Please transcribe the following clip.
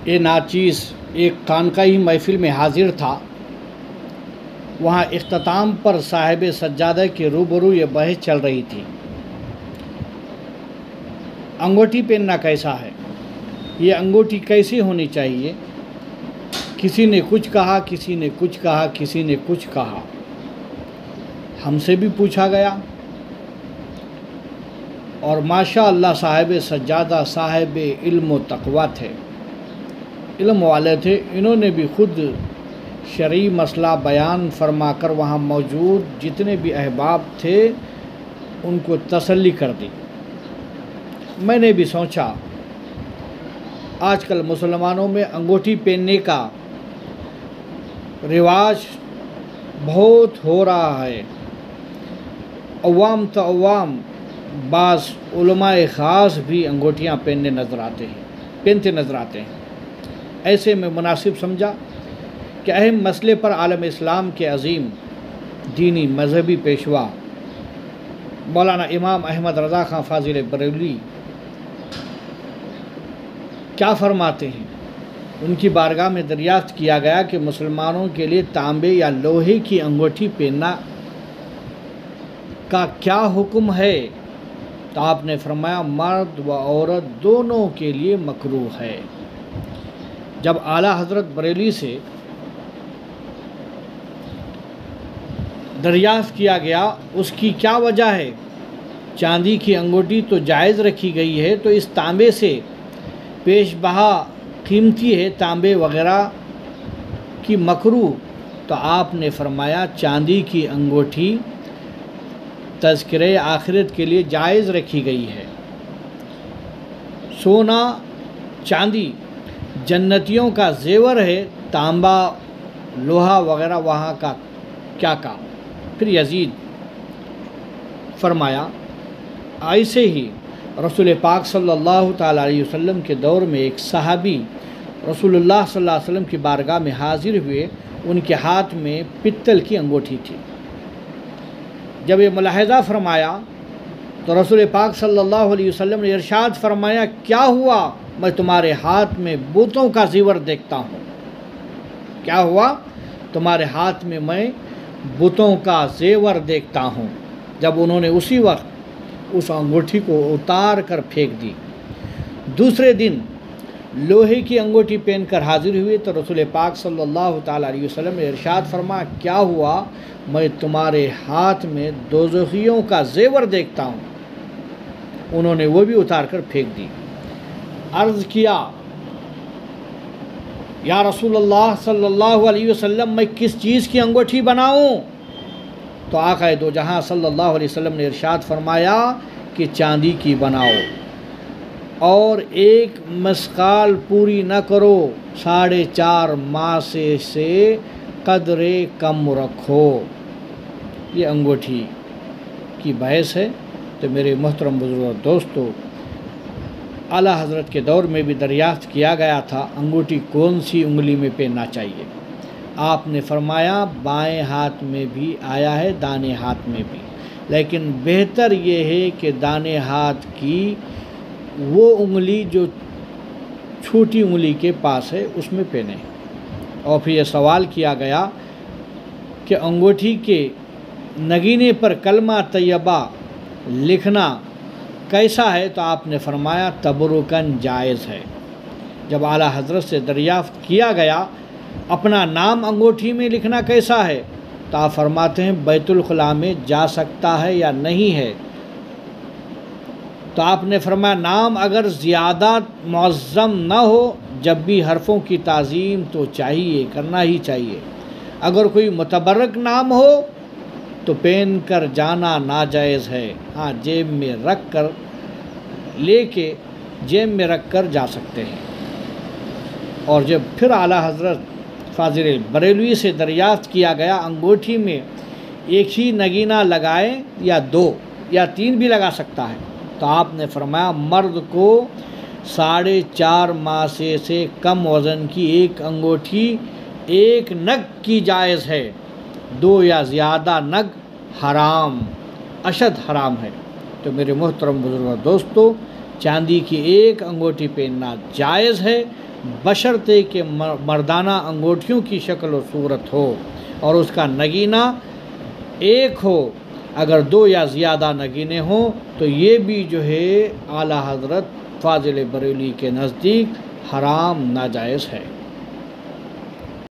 یہ ناچیز ایک خانقاہی محفل میں حاضر تھا۔ وہاں اختتام پر صاحب سجادہ کے روبرو یہ بحث چل رہی تھی، انگوٹھی پہننا کیسا ہے، یہ انگوٹھی کیسی ہونی چاہیے۔ کسی نے کچھ کہا، کسی نے کچھ کہا، کسی نے کچھ کہا۔ ہم سے بھی پوچھا گیا، اور ماشاء اللہ صاحب سجادہ صاحب علم و تقویٰ تھے، علم والے تھے۔ انہوں نے بھی خود شرعی مسئلہ بیان فرما کر وہاں موجود جتنے بھی احباب تھے ان کو تسلی کر دی۔ میں نے بھی سوچا آج کل مسلمانوں میں انگوٹھی پہننے کا رواج بہت ہو رہا ہے، عوام تو عوام، بعض علماء خاص بھی انگوٹھیاں پہنتے نظر آتے ہیں۔ ایسے میں مناسب سمجھا کہ اہم مسئلے پر عالم اسلام کے عظیم دینی مذہبی پیشوا مولانا امام احمد رضا خان فاضل بریلوی کیا فرماتے ہیں، ان کی بارگاہ میں دریافت کیا گیا کہ مسلمانوں کے لیے تانبے یا لوہے کی انگوٹھی پہننا کا کیا حکم ہے، تو آپ نے فرمایا مرد و عورت دونوں کے لیے مکروہ ہے۔ جب اعلیٰ حضرت بریلوی سے دریافت کیا گیا اس کی کیا وجہ ہے، چاندی کی انگوٹھی تو جائز رکھی گئی ہے، تو اس تانبے سے پیش بہا قیمتی ہے، تانبے وغیرہ کی مکروہ، تو آپ نے فرمایا چاندی کی انگوٹھی تذکرہ آخرت کے لیے جائز رکھی گئی ہے۔ سونا چاندی جنتیوں کا زیور ہے، تانبا لوہا وغیرہ وہاں کا کیا کام۔ پھر یزید فرمایا ایسے ہی رسول پاک صلی اللہ تعالیٰ علیہ وسلم کے دور میں ایک صحابی رسول اللہ صلی اللہ علیہ وسلم کی بارگاہ میں حاضر ہوئے، ان کے ہاتھ میں پتل کی انگوٹھی تھی۔ جب یہ ملاحظہ فرمایا تو رسول پاک صلی اللہ علیہ وسلم نے ارشاد فرمایا کیا ہوا، میں تمہارے ہاتھ میں بتوں کا زیور دیکھتا ہوں۔ کیا ہوا، تمہارے ہاتھ میں میں بتوں کا زیور دیکھتا ہوں۔ جب انہوں نے اسی وقت اس انگوٹھی کو اتار کر پھینک دی۔ دوسرے دن لوہے کی انگوٹھی پہن کر حاضر ہوئے تو رسول پاک صلی اللہ تعالیٰ علیہ وسلم نے ارشاد فرمایا کیا ہوا، میں تمہارے ہاتھ میں دوزخیوں کا زیور دیکھتا ہوں۔ انہوں نے وہ بھی اتار کر پھینک دی۔ عرض کیا یا رسول اللہ صلی اللہ علیہ وسلم میں کس چیز کی انگوٹھی بناؤں، تو آقا دو جہاں صلی اللہ علیہ وسلم نے ارشاد فرمایا کہ چاندی کی بناؤ، اور ایک مسقال پوری نہ کرو، 4.5 ماسے سے قدر کم رکھو۔ یہ انگوٹھی کی بحث ہے۔ تو میرے محترم بزرگ اور دوستو، اعلیٰ حضرت کے دور میں بھی دریافت کیا گیا تھا انگوٹھی کون سی انگلی میں پہننا چاہیے۔ آپ نے فرمایا بائیں ہاتھ میں بھی آیا ہے، دانے ہاتھ میں بھی، لیکن بہتر یہ ہے کہ دانے ہاتھ کی وہ انگلی جو چھوٹی انگلی کے پاس ہے اس میں پہنیں۔ اور پھر یہ سوال کیا گیا کہ انگوٹھی کے نگینے پر کلمہ طیبہ لکھنا کیسا ہے، تو آپ نے فرمایا تبرکن جائز ہے۔ جب اعلیٰ حضرت سے دریافت کیا گیا اپنا نام انگوٹھی میں لکھنا کیسا ہے، تو آپ فرماتے ہیں بیت الخلاء میں جا سکتا ہے یا نہیں ہے، تو آپ نے فرمایا نام اگر زیادہ معظم نہ ہو، جب بھی حرفوں کی تعظیم تو چاہیے، کرنا ہی چاہیے۔ اگر کوئی متبرک نام ہو تو پہن کر جانا ناجائز ہے، ہاں جیب میں رکھ کر لے کے جیب میں رکھ کر جا سکتے ہیں۔ اور جب پھر اعلیٰ حضرت فاضل بریلوی سے دریافت کیا گیا انگوٹھی میں ایک ہی نگینہ لگائے یا 2 یا 3 بھی لگا سکتا ہے، تو آپ نے فرمایا مرد کو 4.5 ماسے سے کم وزن کی ایک انگوٹھی 1 نگ کی جائز ہے، 2 یا زیادہ نگ حرام، اشد حرام ہے۔ تو میرے محترم بزرگ دوستو، چاندی کی ایک انگوٹھی پہننا جائز ہے، بشرطے کہ مردانہ انگوٹھیوں کی شکل و صورت ہو اور اس کا نگینہ ایک ہو۔ اگر دو یا زیادہ نگینے ہوں تو یہ بھی جو ہے اعلیٰ حضرت فاضل بریلوی کے نزدیک حرام ناجائز ہے۔